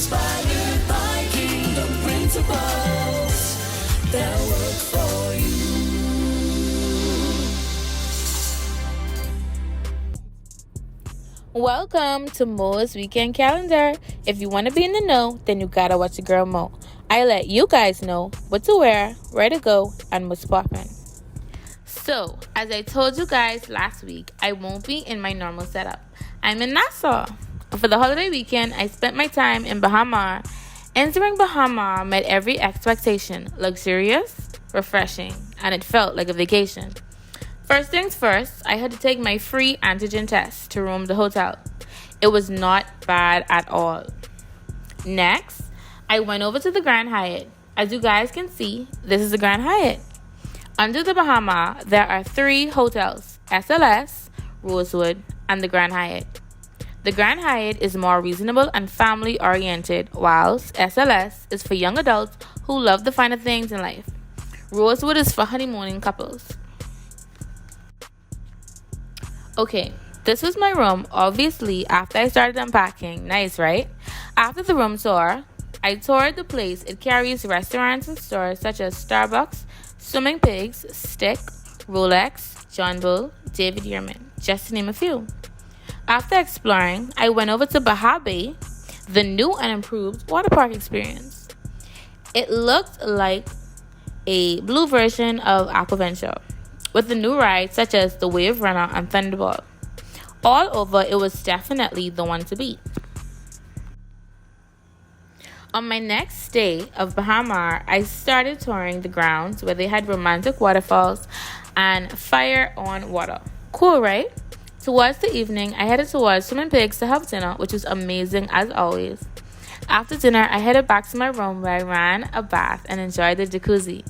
Inspired by kingdom principles that work for you. Welcome to Mo's Weekend Calendar. If you want to be in the know, then you gotta watch your girl Mo. I let you guys know what to wear, where to go, and what's poppin'. So, as I told you guys last week, I won't be in my normal setup. I'm in Nassau. For the holiday weekend, I spent my time in Bahamas. Entering Bahamas met every expectation. Luxurious, refreshing, and it felt like a vacation. First things first, I had to take my free antigen test to room the hotel. It was not bad at all. Next, I went over to the Grand Hyatt. As you guys can see, this is the Grand Hyatt. Under the Bahamas, there are 3 hotels, SLS, Rosewood, and the Grand Hyatt. The Grand Hyatt is more reasonable and family-oriented, whilst SLS is for young adults who love the finer things in life. Rosewood is for honeymooning couples. Okay, this was my room, obviously, after I started unpacking. Nice, right? After the room tour, I toured the place. It carries restaurants and stores such as Starbucks, Swimming Pigs, Stick, Rolex, John Bull, David Yurman, just to name a few. After exploring, I went over to Baja Bay, the new and improved water park experience. It looked like a blue version of Aquaventure, with the new rides such as the Wave Runner and Thunderball. All over, it was definitely the one to beat. On my next day of Bahamas, I started touring the grounds where they had romantic waterfalls and fire on water. Cool, right? Towards the evening, I headed towards Swimming Pigs to have dinner, which was amazing as always. After dinner, I headed back to my room where I ran a bath and enjoyed the jacuzzi.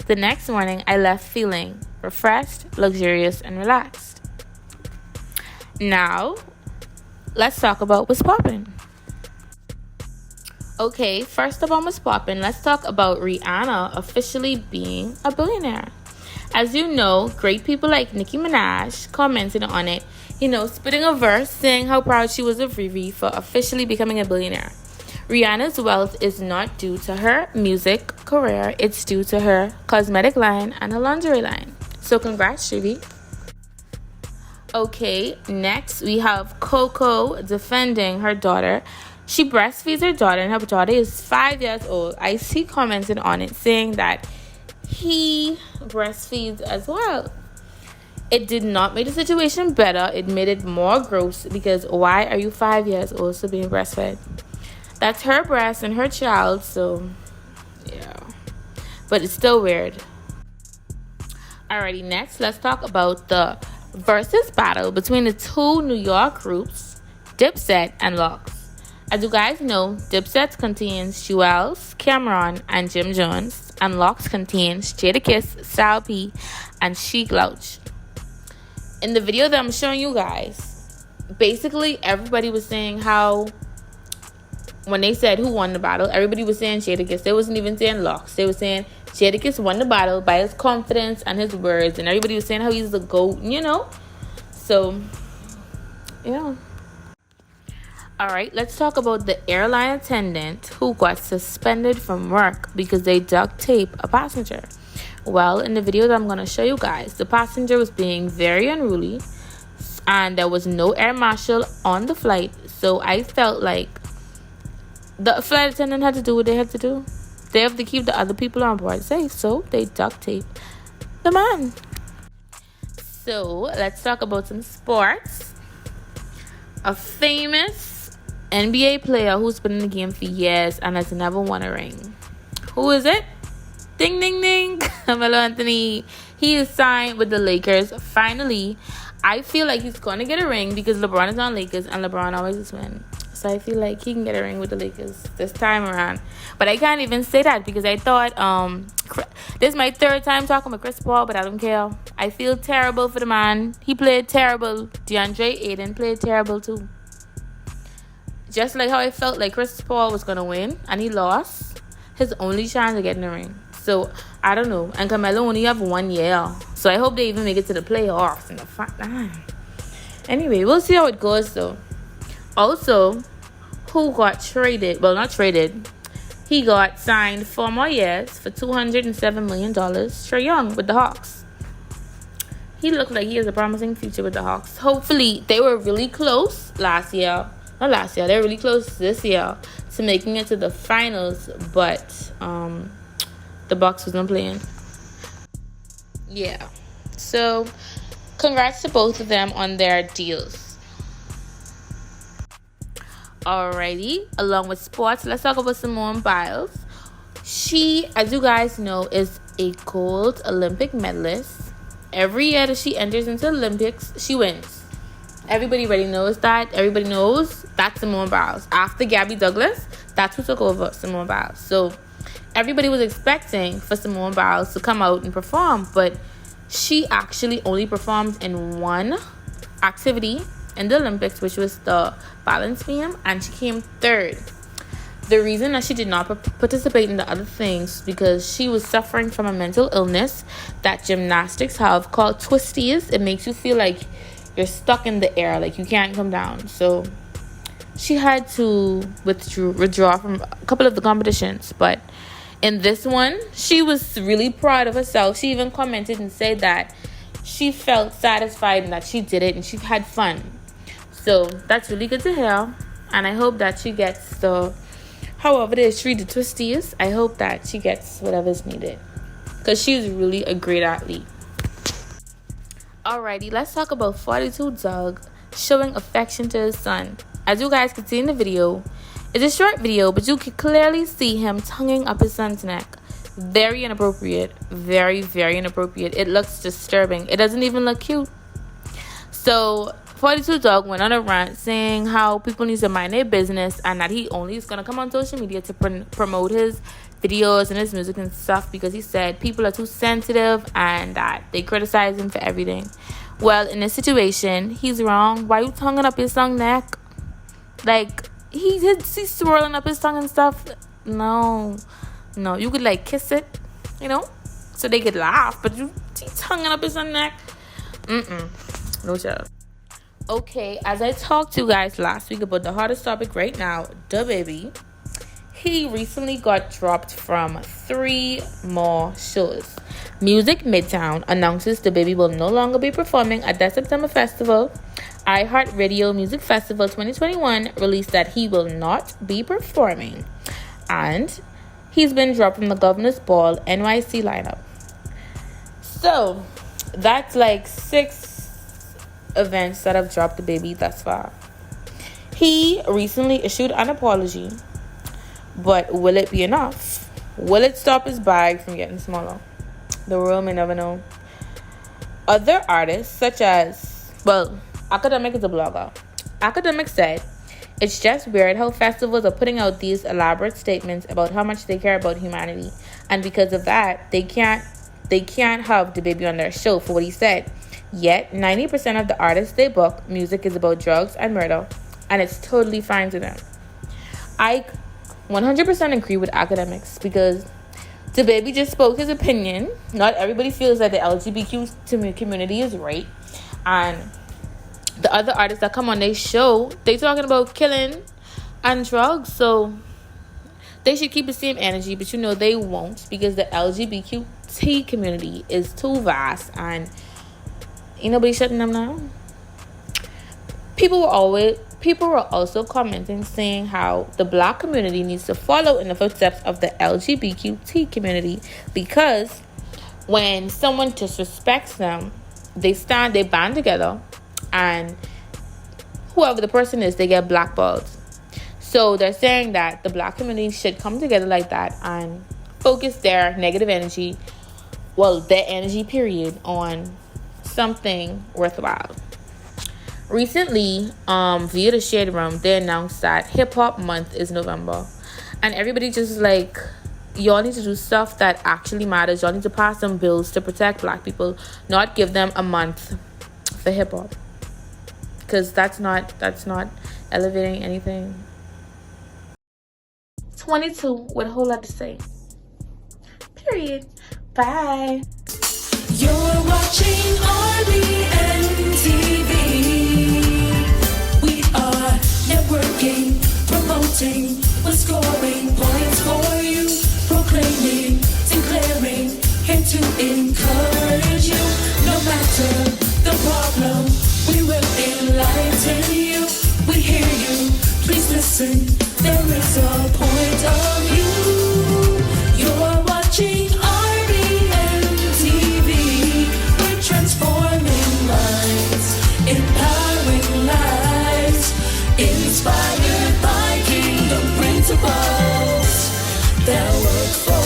The next morning, I left feeling refreshed, luxurious, and relaxed. Now, let's talk about what's poppin'. Okay, first of all, what's poppin', let's talk about Rihanna officially being a billionaire. As you know, great people like Nicki Minaj commented on it, spitting a verse saying how proud she was of Riri for officially becoming a billionaire. Rihanna's wealth is not due to her music career, it's due to her cosmetic line and her lingerie line. So congrats, Riri. Okay, next we have Coco defending her daughter. She breastfeeds her daughter and her daughter is 5 years old. I see commented on it saying that he breastfeeds as well. It did not make the situation better. It made it more gross because why are you 5 years old still being breastfed? That's her breast and her child, so yeah. But it's still weird. Alrighty, next let's talk about the versus battle between the 2 New York groups, Dipset and Lux. As you guys know, Dipset contains Jewels, Cameron, and Jim Jones, and Lux contains Jadakiss, Sal P, and Sheek Louch. In the video that I'm showing you guys, basically everybody was saying how when they said who won the battle, everybody was saying Jadakiss. They wasn't even saying Lux. They were saying Jadakiss won the battle by his confidence and his words, and everybody was saying how he's the GOAT, So, yeah. Alright, let's talk about the airline attendant who got suspended from work because they duct taped a passenger. Well, in the video that I'm going to show you guys, the passenger was being very unruly and there was no air marshal on the flight, so I felt like the flight attendant had to do what they had to do. They have to keep the other people on board safe, so they duct taped the man. So, let's talk about some sports. A famous NBA player who's been in the game for years and has never won a ring. Who is it? Ding, ding, ding. Carmelo Anthony. He is signed with the Lakers. Finally, I feel like he's going to get a ring because LeBron is on Lakers and LeBron always wins. So I feel like he can get a ring with the Lakers this time around. But I can't even say that because I thought this is my 3rd time talking about Chris Paul, but I don't care. I feel terrible for the man. He played terrible. DeAndre Ayton played terrible too. Just like how I felt like Chris Paul was going to win and he lost his only chance of getting a ring. So, I don't know. And Carmelo only have 1 year. So, I hope they even make it to the playoffs in the Anyway, we'll see how it goes though. Also, who got traded. Well, not traded. He got signed 4 more years for $207 million. Trae Young with the Hawks. He looked like he has a promising future with the Hawks. Hopefully, they were really close last year. Not last year. They were really close this year to making it to the finals. But the Bucks wasn't playing. Yeah. So, congrats to both of them on their deals. Alrighty, along with sports, let's talk about Simone Biles. She, as you guys know, is a gold Olympic medalist. Every year that she enters into Olympics, she wins. Everybody already knows that. Everybody knows that's Simone Biles. After Gabby Douglas, that's who took over Simone Biles. So everybody was expecting for Simone Biles to come out and perform, but she actually only performed in one activity in the Olympics, which was the balance beam, and she came third. The reason that she did not participate in the other things because she was suffering from a mental illness that gymnastics have called twisties. It makes you feel like you're stuck in the air, like you can't come down. So she had to withdraw from a couple of the competitions, but in this one, she was really proud of herself. She even commented and said that she felt satisfied and that she did it and she had fun. So that's really good to hear. And I hope that she gets however they treat the twisties, I hope that she gets whatever's needed. Because she's really a great athlete. Alrighty, let's talk about 42 Doug showing affection to his son. As you guys can see in the video, it's a short video, but you can clearly see him tonguing up his son's neck. Very inappropriate. Very, very inappropriate. It looks disturbing. It doesn't even look cute. So 42 Doug went on a rant saying how people need to mind their business and that he only is going to come on social media to promote his videos and his music and stuff because he said people are too sensitive and that they criticize him for everything. Well, in this situation, he's wrong. Why you tonguing up his son's neck? Like, he's swirling up his tongue and stuff. No, you could like kiss it, so they could laugh, but you tonguing up his son's neck? No child. Okay, as I talked to you guys last week about the hottest topic right now, DaBaby, he recently got dropped from 3 more shows. Music Midtown announces DaBaby will no longer be performing at that September festival. iHeartRadio Music Festival 2021 released that he will not be performing. And he's been dropped from the Governor's Ball NYC lineup. So, that's like 6 events that have dropped DaBaby thus far. He recently issued an apology, but will it be enough? Will it stop his bag from getting smaller? The world may never know. Other artists such as, Academic is a blogger. Academic said, "It's just weird how festivals are putting out these elaborate statements about how much they care about humanity, and because of that, they can't have DaBaby on their show," for what he said. Yet, 90% of the artists they book, music is about drugs and murder, and it's totally fine to them. I 100% agree with academics because DaBaby just spoke his opinion. Not everybody feels that the LGBTQ community is right, and the other artists that come on their show, they talking about killing and drugs, so they should keep the same energy, but they won't because the LGBTQ community is too vast and ain't nobody shutting them down. People were also commenting saying how the Black community needs to follow in the footsteps of the LGBTQ community because when someone disrespects them, they band together, and whoever the person is, they get blackballed. So they're saying that the Black community should come together like that and focus their negative energy, their energy period, on something worthwhile. Recently, via the Shade Room, they announced that Hip Hop Month is November, and everybody just like, y'all need to do stuff that actually matters. Y'all need to pass some bills to protect Black people, not give them a month for hip hop, because that's not elevating anything. 22 with a whole lot to say. Period. Bye. You're watching RBNTV. We are networking, promoting. shouting, we're scoring points for you, proclaiming, declaring, here to encourage you. No matter the problem, we will enlighten you. We hear you, please listen, there is a point of view. You're watching RBNTV. We're transforming minds, empowering lives, inspired by kingdom principles that work for